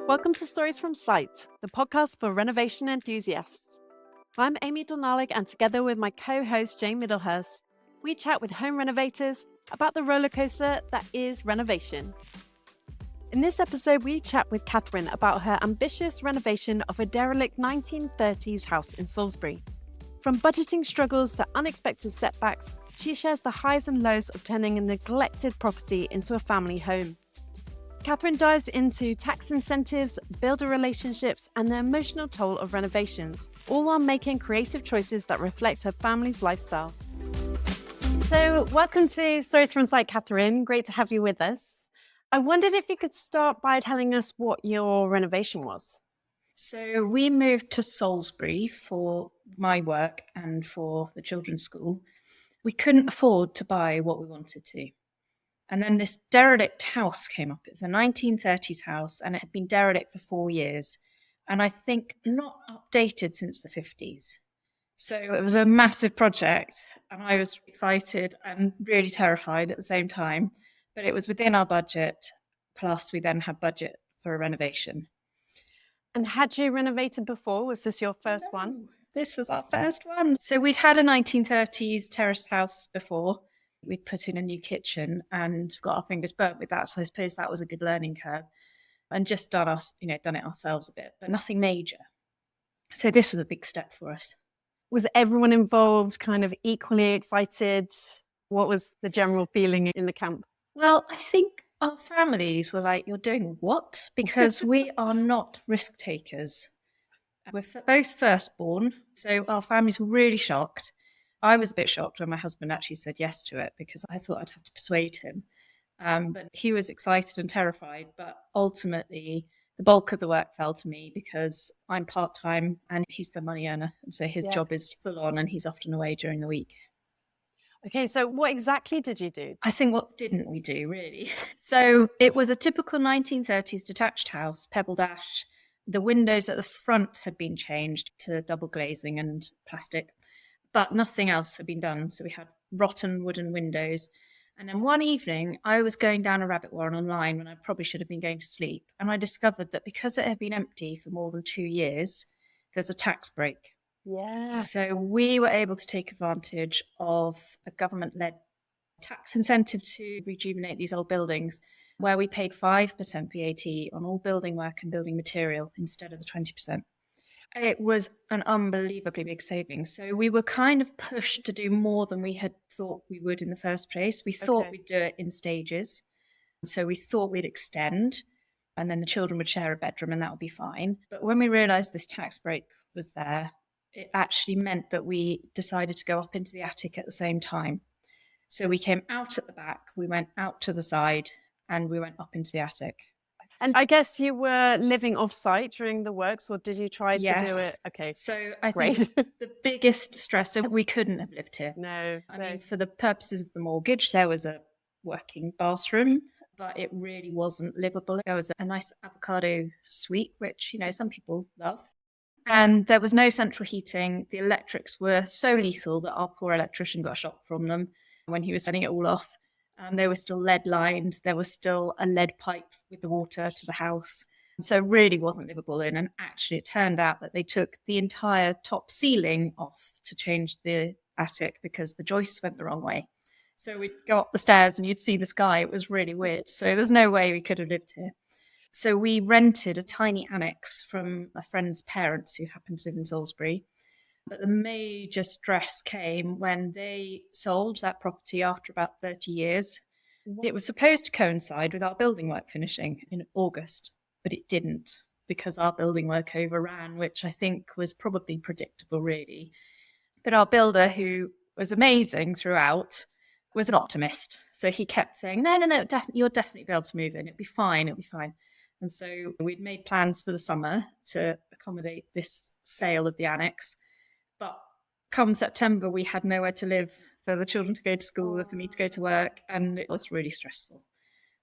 Welcome to Stories from Site, the podcast for renovation enthusiasts. I'm Amy Donalik, and together with my co-host Jane Middlehurst, we chat with home renovators about the rollercoaster that is renovation. In this episode, we chat with Katharine about her ambitious renovation of a derelict 1930s house in Salisbury. From budgeting struggles to unexpected setbacks, she shares the highs and lows of turning a neglected property into a family home. Katharine dives into tax incentives, builder relationships, and the emotional toll of renovations, all while making creative choices that reflect her family's lifestyle. So, welcome to Stories from Site, Katharine. Great to have you with us. I wondered if you could start by telling us what your renovation was. So we moved to Salisbury for my work and for the children's school. We couldn't afford to buy what we wanted to. And then this derelict house came up. It's a 1930s house and it had been derelict for 4 years. And I think not updated since the 50s. So it was a massive project and I was excited and really terrified at the same time. But it was within our budget. Plus we then had budget for a renovation. And had you renovated before? Was this your first one? This was our first one. So we'd had a 1930s terrace house before. We'd put in a new kitchen and got our fingers burnt with that. So I suppose that was a good learning curve. And just done it ourselves a bit, but nothing major. So this was a big step for us. Was everyone involved kind of equally excited? What was the general feeling in the camp? Well, I think our families were like, "You're doing what?" Because we are not risk takers. We're both firstborn, so our families were really shocked. I was a bit shocked when my husband actually said yes to it because I thought I'd have to persuade him. But he was excited and terrified. But ultimately, the bulk of the work fell to me because I'm part-time and he's the money earner. And so his job is full on and he's often away during the week. Okay, so what exactly did you do? I think what didn't we do, really? So it was a typical 1930s detached house, pebbled ash. The windows at the front had been changed to double glazing and plastic, but nothing else had been done. So we had rotten wooden windows. And then one evening, I was going down a rabbit warren online when I probably should have been going to sleep. And I discovered that because it had been empty for more than 2 years, there's a tax break. Yeah. So we were able to take advantage of a government-led tax incentive to rejuvenate these old buildings, where we paid 5% VAT on all building work and building material instead of the 20%. It was an unbelievably big savings. So we were kind of pushed to do more than we had thought we would in the first place. We thought we'd do it in stages. So we thought we'd extend and then the children would share a bedroom and that would be fine. But when we realised this tax break was there, it actually meant that we decided to go up into the attic at the same time. So we came out at the back, we went out to the side, and we went up into the attic. And I guess you were living off-site during the works, or did you try to do it? Okay, so I great. think the biggest stress, so we couldn't have lived here. No. I mean, for the purposes of the mortgage, there was a working bathroom, but it really wasn't livable. There was a nice avocado suite, which, some people love. And there was no central heating. The electrics were so lethal that our poor electrician got a shock from them when he was setting it all off. They were still lead lined. There was still a lead pipe with the water to the house. So really wasn't livable in. And actually it turned out that they took the entire top ceiling off to change the attic because the joists went the wrong way. So we'd go up the stairs and you'd see the sky. It was really weird. So there's no way we could have lived here. So we rented a tiny annex from a friend's parents who happened to live in Salisbury. But the major stress came when they sold that property after about 30 years. It was supposed to coincide with our building work finishing in August, but it didn't because our building work overran, which I think was probably predictable, really. But our builder, who was amazing throughout, was an optimist. So he kept saying, no, you'll definitely be able to move in. It'll be fine. And so we'd made plans for the summer to accommodate this sale of the annex. But come September, we had nowhere to live for the children to go to school, for me to go to work, and it was really stressful.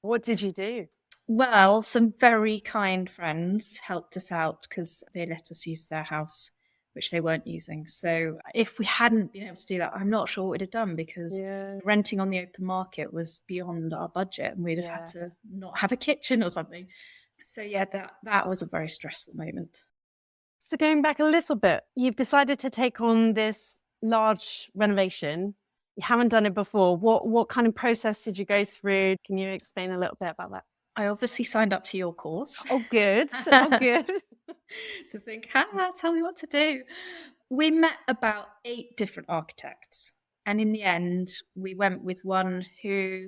What did you do? Well, some very kind friends helped us out because they let us use their house, which they weren't using. So if we hadn't been able to do that, I'm not sure what we'd have done because renting on the open market was beyond our budget and we'd have had to not have a kitchen or something. So yeah, that was a very stressful moment. So going back a little bit, you've decided to take on this large renovation. You haven't done it before. What kind of process did you go through? Can you explain a little bit about that? I obviously signed up to your course. Oh, good. Oh, good. To think, tell me what to do. We met about 8 different architects. And in the end, we went with one who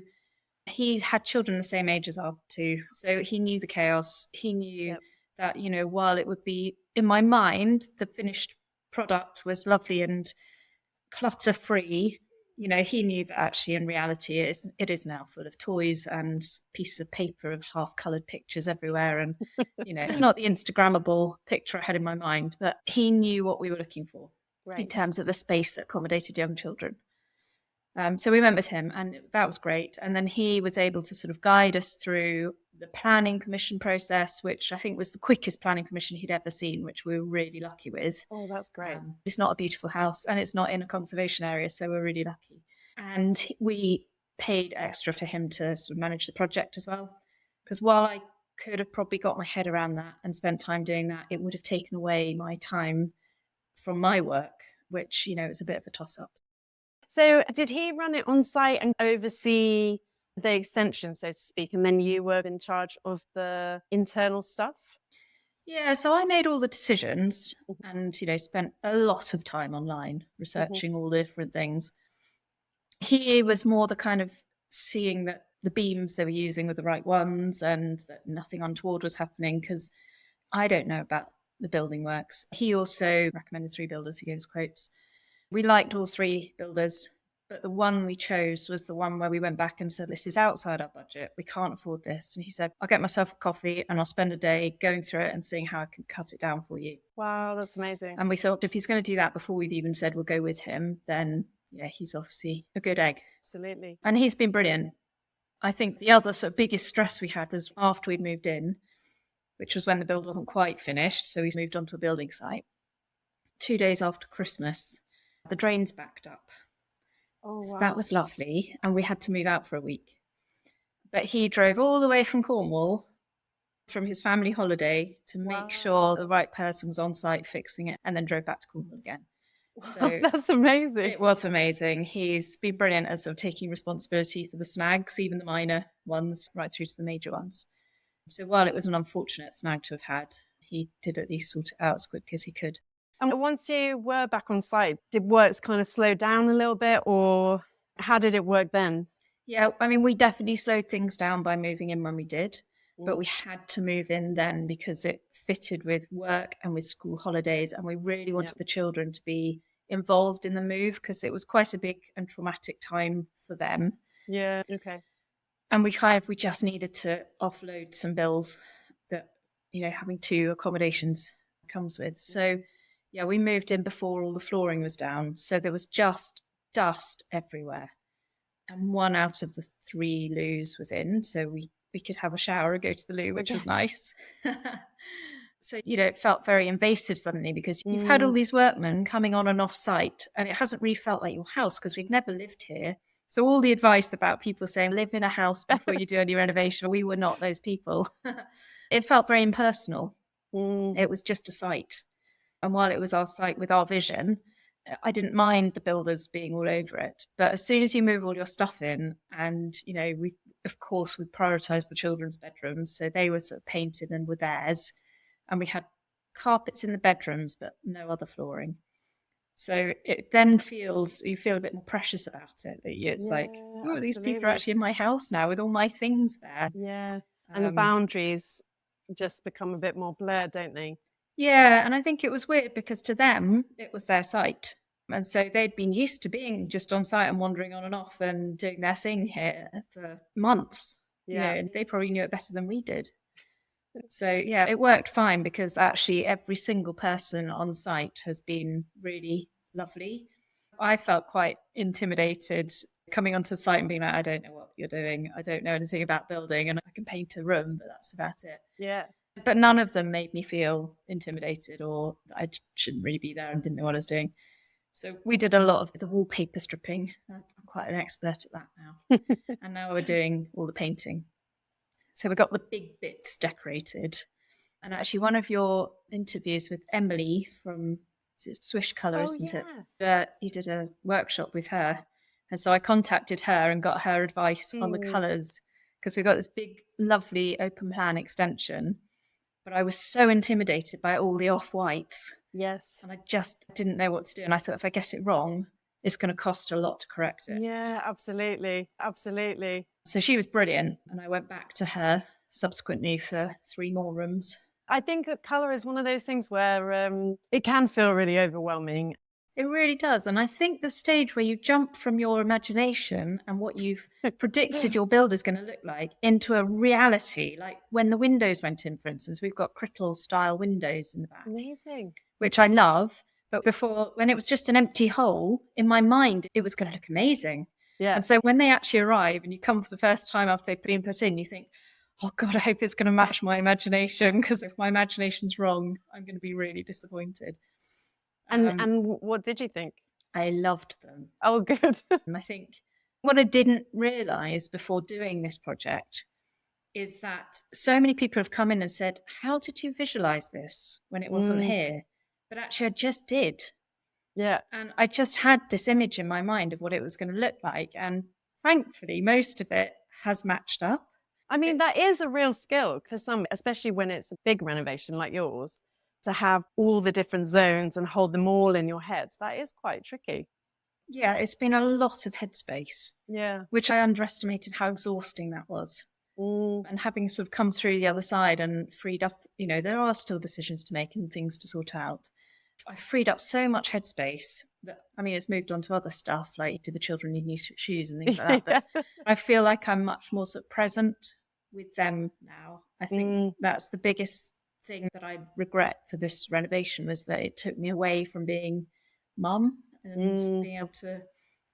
he had children the same age as our two. So he knew the chaos. He knew Yep. that, while it would be, in my mind, the finished product was lovely and clutter free, he knew that actually in reality it is now full of toys and pieces of paper of half coloured pictures everywhere. And, it's not the Instagrammable picture I had in my mind, but he knew what we were looking for in terms of a space that accommodated young children. So we went with him and that was great. And then he was able to sort of guide us through the planning permission process, which I think was the quickest planning permission he'd ever seen, which we were really lucky with. Oh, that's great. It's not a beautiful house and it's not in a conservation area, so we're really lucky. And we paid extra for him to sort of manage the project as well. Because while I could have probably got my head around that and spent time doing that, it would have taken away my time from my work, which, is a bit of a toss-up. So did he run it on site and oversee the extension, so to speak, and then you were in charge of the internal stuff? Yeah, so I made all the decisions and, spent a lot of time online researching all the different things. He was more the kind of seeing that the beams they were using were the right ones and that nothing untoward was happening, because I don't know about the building works. He also recommended 3 builders. He gave us quotes. We liked all 3 builders, but the one we chose was the one where we went back and said, this is outside our budget. We can't afford this. And he said, I'll get myself a coffee and I'll spend a day going through it and seeing how I can cut it down for you. Wow, that's amazing. And we thought if he's going to do that before we've even said we'll go with him, then yeah, he's obviously a good egg. Absolutely. And he's been brilliant. I think the other sort of biggest stress we had was after we'd moved in, which was when the build wasn't quite finished. So we moved onto a building site. 2 days after Christmas, the drains backed up. Oh, wow. So that was lovely. And we had to move out for a week. But he drove all the way from Cornwall from his family holiday to make sure the right person was on site fixing it, and then drove back to Cornwall again. So that's amazing. It was amazing. He's been brilliant at sort of taking responsibility for the snags, even the minor ones, right through to the major ones. So while it was an unfortunate snag to have had, he did at least sort it out as quick as he could. And once you were back on site, did works kind of slow down a little bit, or how did it work then? Yeah, I mean, we definitely slowed things down by moving in when we did, but we had to move in then because it fitted with work and with school holidays, and we really wanted the children to be involved in the move because it was quite a big and traumatic time for them. Yeah, okay. And we just needed to offload some bills that, having 2 accommodations comes with. So yeah, we moved in before all the flooring was down. So there was just dust everywhere. And 1 out of the 3 loos was in. So we could have a shower and go to the loo, which was nice. So, it felt very invasive suddenly because you've had all these workmen coming on and off site, and it hasn't really felt like your house because we'd never lived here. So all the advice about people saying live in a house before you do any renovation, we were not those people. It felt very impersonal. It was just a site. And while it was our site with our vision, I didn't mind the builders being all over it. But as soon as you move all your stuff in, and, we prioritized the children's bedrooms. So they were sort of painted and were theirs. And we had carpets in the bedrooms, but no other flooring. So it then you feel a bit more precious about it. It's like, oh, these people are actually in my house now with all my things there. Yeah. And the boundaries just become a bit more blurred, don't they? Yeah. And I think it was weird because to them, it was their site. And so they'd been used to being just on site and wandering on and off and doing their thing here for months. Yeah. And they probably knew it better than we did. So yeah, it worked fine because actually every single person on site has been really lovely. I felt quite intimidated coming onto the site and being like, I don't know what you're doing. I don't know anything about building, and I can paint a room, but that's about it. Yeah. But none of them made me feel intimidated or that I shouldn't really be there and didn't know what I was doing. So we did a lot of the wallpaper stripping. I'm quite an expert at that now. And now we're doing all the painting. So we got the big bits decorated. And actually, one of your interviews with Emily from Swish Colour, isn't it? You did a workshop with her. And so I contacted her and got her advice on the colours, because we got this big, lovely open plan extension. But I was so intimidated by all the off-whites. Yes. And I just didn't know what to do. And I thought, if I get it wrong, it's going to cost a lot to correct it. Yeah, absolutely. Absolutely. So she was brilliant. And I went back to her subsequently for 3 more rooms. I think that colour is one of those things where it can feel really overwhelming. It really does. And I think the stage where you jump from your imagination and what you've predicted your build is going to look like into a reality, like when the windows went in, for instance, we've got Crittall style windows in the back. Amazing. Which I love. But before, when it was just an empty hole, in my mind, it was going to look amazing. Yeah. And so when they actually arrive and you come for the first time after they've been put in, you think, oh God, I hope it's going to match my imagination, because if my imagination's wrong, I'm going to be really disappointed. And what did you think? I loved them. Oh, good. And I think what I didn't realise before doing this project is that so many people have come in and said, how did you visualise this when it wasn't here? But actually I just did. Yeah. And I just had this image in my mind of what it was going to look like. And thankfully, most of it has matched up. I mean, that is a real skill, because especially when it's a big renovation like yours, to have all the different zones and hold them all in your head, that is quite tricky. Yeah, it's been a lot of headspace. Yeah. Which I underestimated how exhausting that was. And having sort of come through the other side and freed up, there are still decisions to make and things to sort out. I freed up so much headspace that, it's moved on to other stuff, like, do the children need new shoes and things like that. But I feel like I'm much more sort of present with them now. I think that's the biggest thing that I regret for this renovation, was that it took me away from being mum and being able to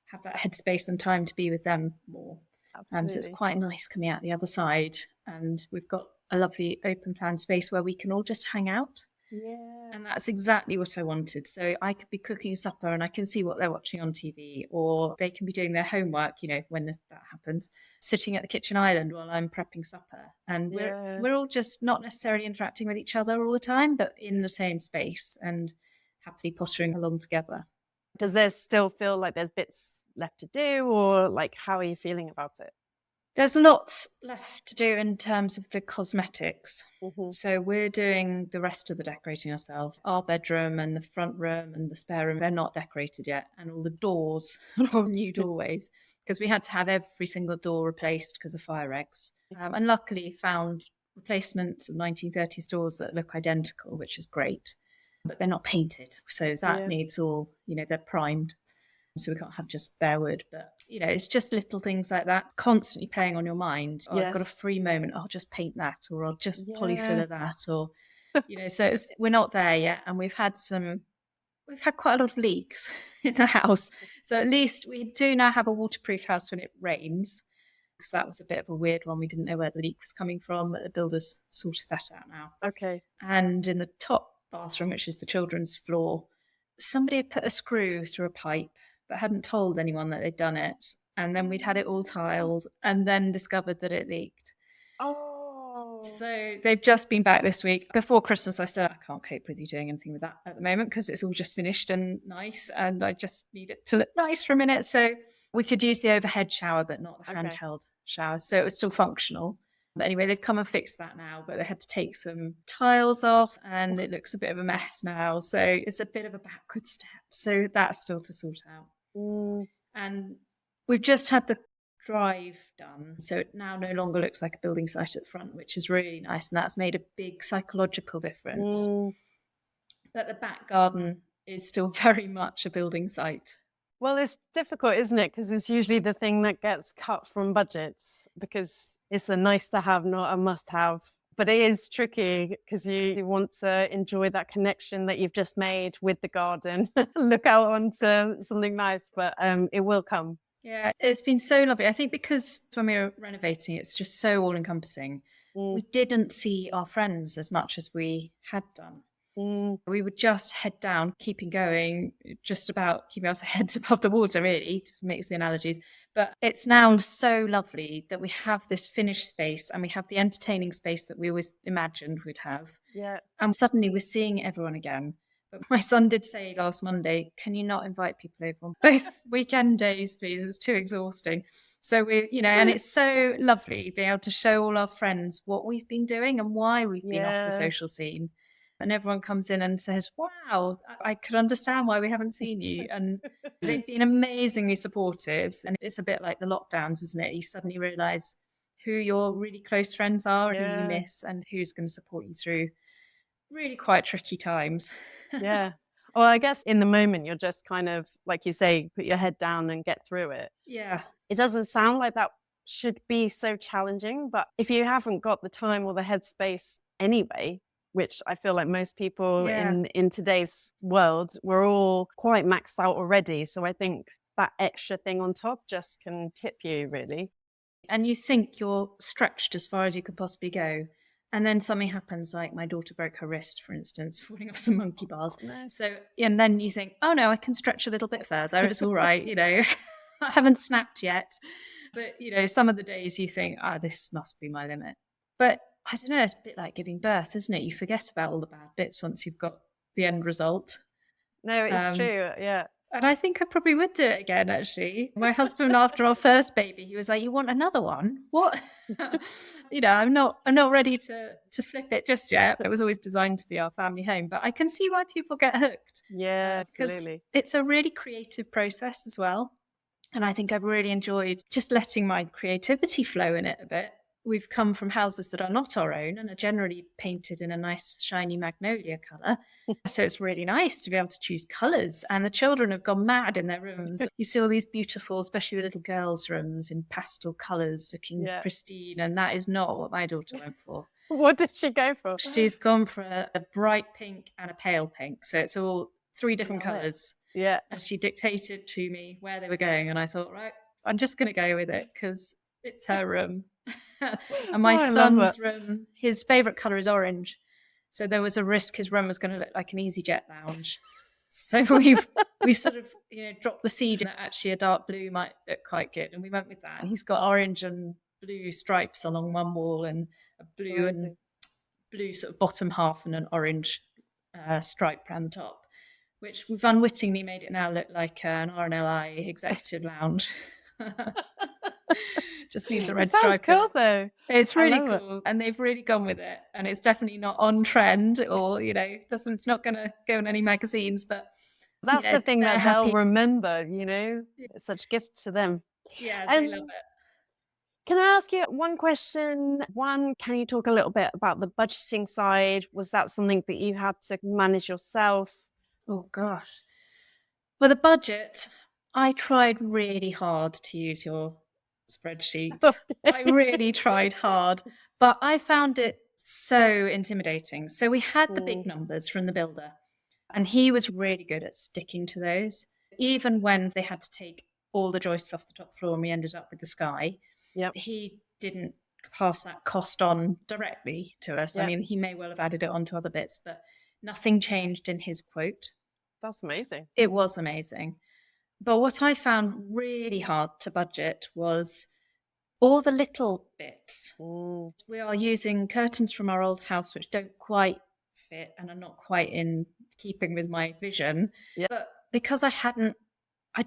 have that headspace and time to be with them more. So it's quite nice coming out the other side, and we've got a lovely open plan space where we can all just hang out. Yeah. And that's exactly what I wanted. So I could be cooking supper and I can see what they're watching on TV, or they can be doing their homework, when that happens, sitting at the kitchen island while I'm prepping supper. And we're all just not necessarily interacting with each other all the time, but in the same space and happily pottering along together. Does there still feel like there's bits left to do, or like, how are you feeling about it? There's lots left to do in terms of the cosmetics. So we're doing the rest of the decorating ourselves. Our bedroom and the front room and the spare room, they're not decorated yet. And all the doors, all new doorways, because we had to have every single door replaced because of fire eggs. And luckily found replacements of 1930s doors that look identical, which is great. But they're not painted. So that needs all, they're primed. So we can't have just bare wood, but it's just little things like that constantly playing on your mind. Oh, I've got a free moment, I'll just paint that, or I'll just polyfiller that, or so we're not there yet. And we've had quite a lot of leaks in the house, so at least we do now have a waterproof house when it rains, because that was a bit of a weird one. We didn't know where the leak was coming from, but the builders sorted that out now. Okay. And in the top bathroom, which is the children's floor, somebody had put a screw through a pipe but hadn't told anyone that they'd done it. And then we'd had it all tiled and then discovered that it leaked. Oh. So they've just been back this week. Before Christmas, I said, I can't cope with you doing anything with that at the moment, because it's all just finished and nice, and I just need it to look nice for a minute. So we could use the overhead shower, but not the handheld shower. So it was still functional. But anyway, they've come and fixed that now, but they had to take some tiles off and it looks a bit of a mess now. So it's a bit of a backward step. So that's still to sort out. And we've just had the drive done. So it now no longer looks like a building site at the front, which is really nice. And that's made a big psychological difference. But the back garden is still very much a building site. Well, it's difficult, isn't it? Because it's usually the thing that gets cut from budgets, because it's a nice to have, not a must have. But it is tricky because you want to enjoy that connection that you've just made with the garden, look out onto something nice, but it will come. Yeah, it's been so lovely. I think because when we were renovating, it's just so all encompassing. We didn't see our friends as much as we had done. We would just head down, keeping going, just about keeping our heads above the water, really, just mix the analogies. But it's now so lovely that we have this finished space and we have the entertaining space that we always imagined we'd have. Yeah. And suddenly we're seeing everyone again. But my son did say last Monday, can you not invite people over on both weekend days, please? It's too exhausting. So and it's so lovely being able to show all our friends what we've been doing and why we've been off the social scene. And everyone comes in and says, wow, I could understand why we haven't seen you. And they've been amazingly supportive. And it's a bit like the lockdowns, isn't it? You suddenly realize who your really close friends are, who you miss, and who's going to support you through really quite tricky times. Yeah. Well, I guess in the moment, you're just kind of, like you say, put your head down and get through it. Yeah. It doesn't sound like that should be so challenging, but if you haven't got the time or the headspace anyway, which I feel like most people in today's world, we're all quite maxed out already. So I think that extra thing on top just can tip you, really. And you think you're stretched as far as you could possibly go. And then something happens, like my daughter broke her wrist, for instance, falling off some monkey bars. Oh, no. So, and then you think, oh no, I can stretch a little bit further. It's all right, I haven't snapped yet. But, some of the days you think, this must be my limit. But I don't know, it's a bit like giving birth, isn't it? You forget about all the bad bits once you've got the end result. No, it's true. Yeah. And I think I probably would do it again, actually. My husband, after our first baby, he was like, you want another one? What? I'm not ready to flip it just yet. It was always designed to be our family home. But I can see why people get hooked. Yeah, absolutely. It's a really creative process as well. And I think I've really enjoyed just letting my creativity flow in it a bit. We've come from houses that are not our own and are generally painted in a nice shiny magnolia colour. So it's really nice to be able to choose colours. And the children have gone mad in their rooms. You see all these beautiful, especially the little girls' rooms in pastel colours looking pristine. And that is not what my daughter went for. What did she go for? She's gone for a bright pink and a pale pink. So it's all 3 different colours. Yeah. And she dictated to me where they were going. And I thought, right, I'm just going to go with it because it's her room. And my son's room, his favourite colour is orange. So there was a risk his room was going to look like an EasyJet lounge. So we sort of, dropped the seed that actually a dark blue might look quite good. And we went with that. And he's got orange and blue stripes along one wall and a blue and blue sort of bottom half and an orange stripe around the top, which we've unwittingly made it now look like an RNLI executive lounge. Just needs a red stripe. Sounds cool though. It's really cool. And they've really gone with it. And it's definitely not on trend or, it's not going to go in any magazines, but that's the thing that they'll remember, It's such a gift to them. Yeah, they love it. Can I ask you one question? One, can you talk a little bit about the budgeting side? Was that something that you had to manage yourself? Oh gosh. Well, the budget, I tried really hard to use your spreadsheets. I really tried hard, but I found it so intimidating. So we had the big numbers from the builder, and he was really good at sticking to those. Even when they had to take all the joists off the top floor and we ended up with the sky, he didn't pass that cost on directly to us. I mean, he may well have added it onto other bits, but nothing changed in his quote. That's amazing. It was amazing. But what I found really hard to budget was all the little bits. We are using curtains from our old house, which don't quite fit and are not quite in keeping with my vision. But because I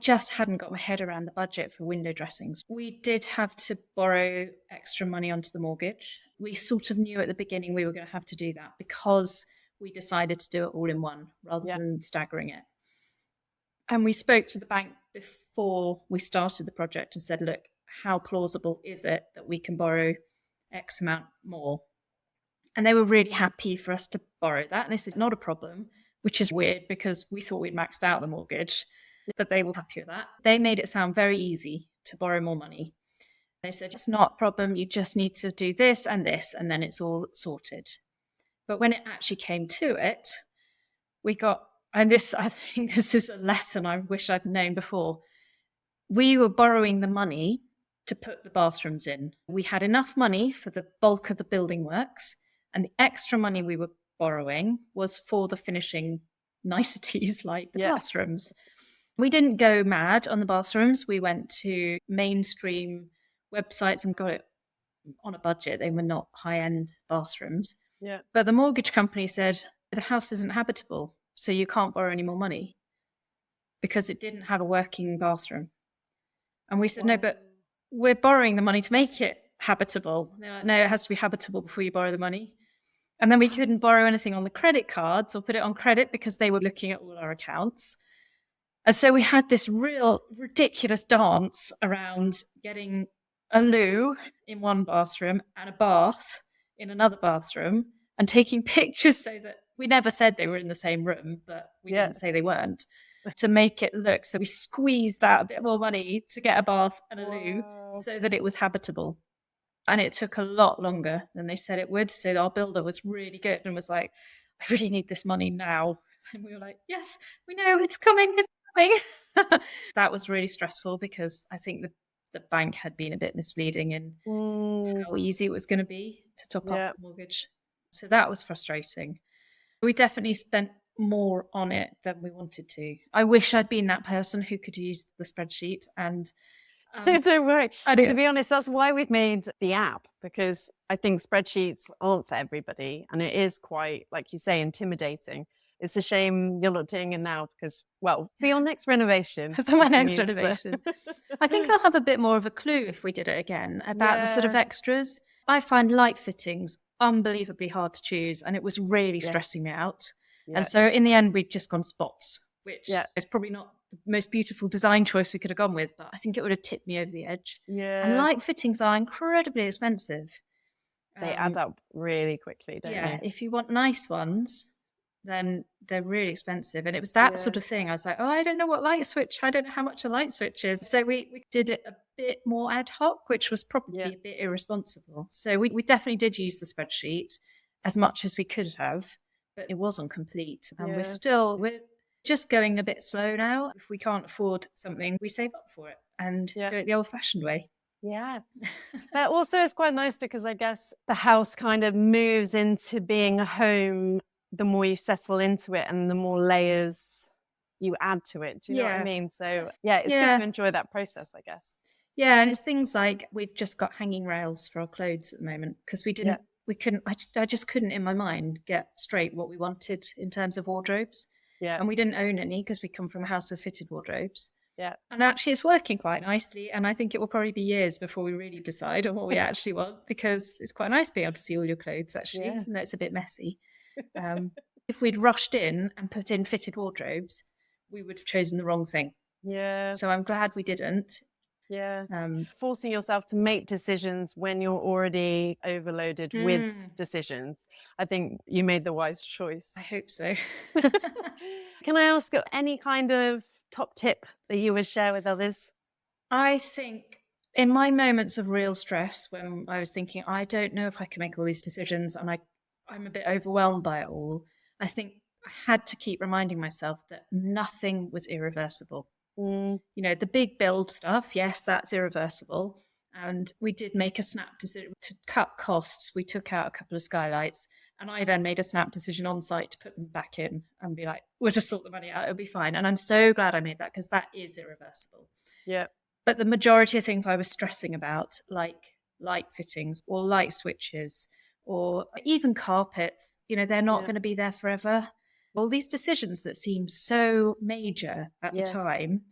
just hadn't got my head around the budget for window dressings, we did have to borrow extra money onto the mortgage. We sort of knew at the beginning we were going to have to do that because we decided to do it all in one rather than staggering it. And we spoke to the bank before we started the project and said, look, how plausible is it that we can borrow X amount more? And they were really happy for us to borrow that. And they said, not a problem, which is weird because we thought we'd maxed out the mortgage, but they were happy with that. They made it sound very easy to borrow more money. They said, it's not a problem. You just need to do this, and then it's all sorted. But when it actually came to it, I think this is a lesson I wish I'd known before. We were borrowing the money to put the bathrooms in. We had enough money for the bulk of the building works, and the extra money we were borrowing was for the finishing niceties, like the bathrooms. We didn't go mad on the bathrooms. We went to mainstream websites and got it on a budget. They were not high-end bathrooms. Yeah. But the mortgage company said, the house isn't habitable, so you can't borrow any more money because it didn't have a working bathroom. And we said, no, but we're borrowing the money to make it habitable. They're like, no, it has to be habitable before you borrow the money. And then we couldn't borrow anything on the credit cards or put it on credit because they were looking at all our accounts. And so we had this real ridiculous dance around getting a loo in one bathroom and a bath in another bathroom and taking pictures so that we never said they were in the same room, but we didn't say they weren't, to make it look. So we squeezed out a bit more money to get a bath and a loo so that it was habitable. And it took a lot longer than they said it would. So our builder was really good and was like, I really need this money now. And we were like, yes, we know it's coming. It's coming. That was really stressful because I think the bank had been a bit misleading in how easy it was going to be to top up the mortgage. So that was frustrating. We definitely spent more on it than we wanted to. I wish I'd been that person who could use the spreadsheet and don't worry. To be honest, that's why we've made the app, because I think spreadsheets aren't for everybody. And it is quite, like you say, intimidating. It's a shame you're not doing it now because, well, for your next renovation. For my next renovation. I think I'll have a bit more of a clue if we did it again about the sort of extras. I find light fittings unbelievably hard to choose and it was really stressing me out. And so in the end, we'd just gone spots, which is probably not the most beautiful design choice we could have gone with, but I think it would have tipped me over the edge. And light fittings are incredibly expensive. They add up really quickly, don't they? If you want nice ones, then they're really expensive. And it was that sort of thing. I was like, I don't know what light switch. I don't know how much a light switch is. So we did it a bit more ad hoc, which was probably a bit irresponsible. So we definitely did use the spreadsheet as much as we could have, but it wasn't complete. And we're just going a bit slow now. If we can't afford something, we save up for it and do it the old-fashioned way. Yeah. That also is quite nice because I guess the house kind of moves into being a home the more you settle into it and the more layers you add to it. Do you know what I mean? So it's good to enjoy that process, I guess. Yeah, and it's things like we've just got hanging rails for our clothes at the moment because we couldn't, I just couldn't in my mind get straight what we wanted in terms of wardrobes. Yeah. And we didn't own any because we come from a house with fitted wardrobes. Yeah. And actually it's working quite nicely. And I think it will probably be years before we really decide on what we actually want because it's quite nice being able to see all your clothes actually, even though it's a bit messy. If we'd rushed in and put in fitted wardrobes, we would have chosen the wrong thing. Yeah. So I'm glad we didn't. Yeah. Forcing yourself to make decisions when you're already overloaded with decisions. I think you made the wise choice. I hope so. Can I ask any kind of top tip that you would share with others? I think in my moments of real stress, when I was thinking, I don't know if I can make all these decisions and I'm a bit overwhelmed by it all, I think I had to keep reminding myself that nothing was irreversible. You know, the big build stuff, yes, that's irreversible. And we did make a snap decision to cut costs. We took out a couple of skylights and I then made a snap decision on site to put them back in and be like, we'll just sort the money out. It'll be fine. And I'm so glad I made that because that is irreversible. Yeah. But the majority of things I was stressing about, like light fittings or light switches or even carpets, you know, they're not going to be there forever. All these decisions that seem so major at the time,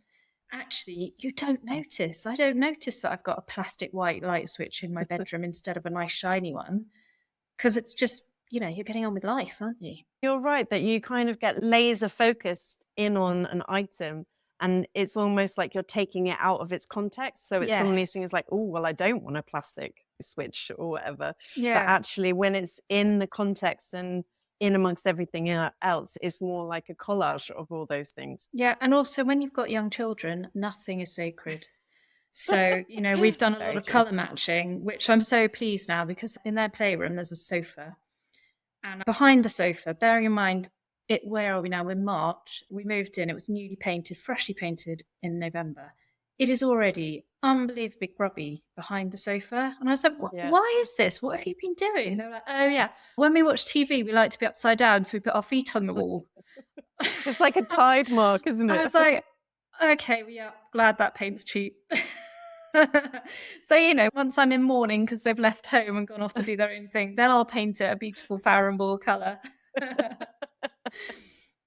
actually, you don't notice. I don't notice that I've got a plastic white light switch in my bedroom instead of a nice shiny one because it's just, you know, you're getting on with life, aren't you? You're right that you kind of get laser focused in on an item and it's almost like you're taking it out of its context. So it's some of these things like, oh, well, I don't want a plastic switch or whatever. Yeah. But actually when it's in the context and in amongst everything else, it's more like a collage of all those things. Yeah, and also when you've got young children, nothing is sacred. So, you know, we've done a lot of colour matching, which I'm so pleased now because in their playroom there's a sofa. And behind the sofa, bearing in mind, where are we now? We're in March. We moved in, it was newly painted, freshly painted in November. it is already unbelievably grubby behind the sofa. And I was like, Yeah. why is this? What have you been doing? And they were like, oh, yeah. When we watch TV, we like to be upside down, so we put our feet on the wall. It's like a tide mark, isn't I it? was like, okay, well, yeah, glad that paint's cheap. So, you know, once I'm in mourning because they've left home and gone off to do their own thing, then I'll paint it a beautiful Farrow ball colour.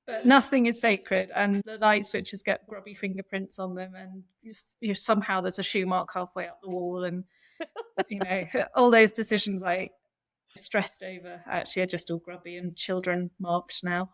But nothing is sacred, and the light switches get grubby fingerprints on them, and you somehow there's a shoe mark halfway up the wall, and you know, all those decisions I stressed over actually are just all grubby and children marked now.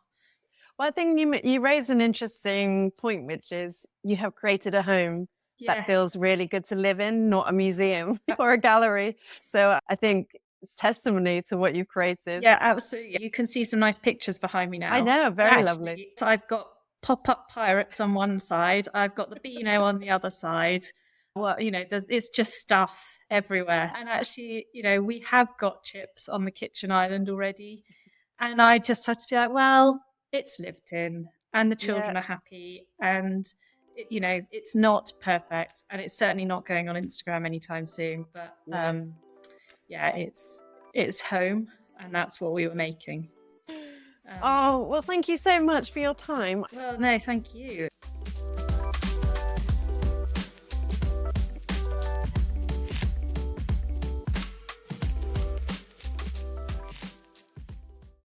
Well, I think you raised an interesting point, which is you have created a home that feels Yes. really good to live in, not a museum or a gallery. So I think it's testimony to what you've created. Yeah, absolutely. You can see some nice pictures behind me now. I know, And very lovely. so I've got pop-up pirates on one side. I've got the Beano on the other side. Well, you know, it's just stuff everywhere. And actually, you know, we have got chips on the kitchen island already. And I just had to be like, well, it's lived in and the children Yeah. are happy. And, you know, it's not perfect. And it's certainly not going on Instagram anytime soon. But yeah, it's home, and that's what we were making. Oh, well, thank you so much for your time. Well, no, thank you.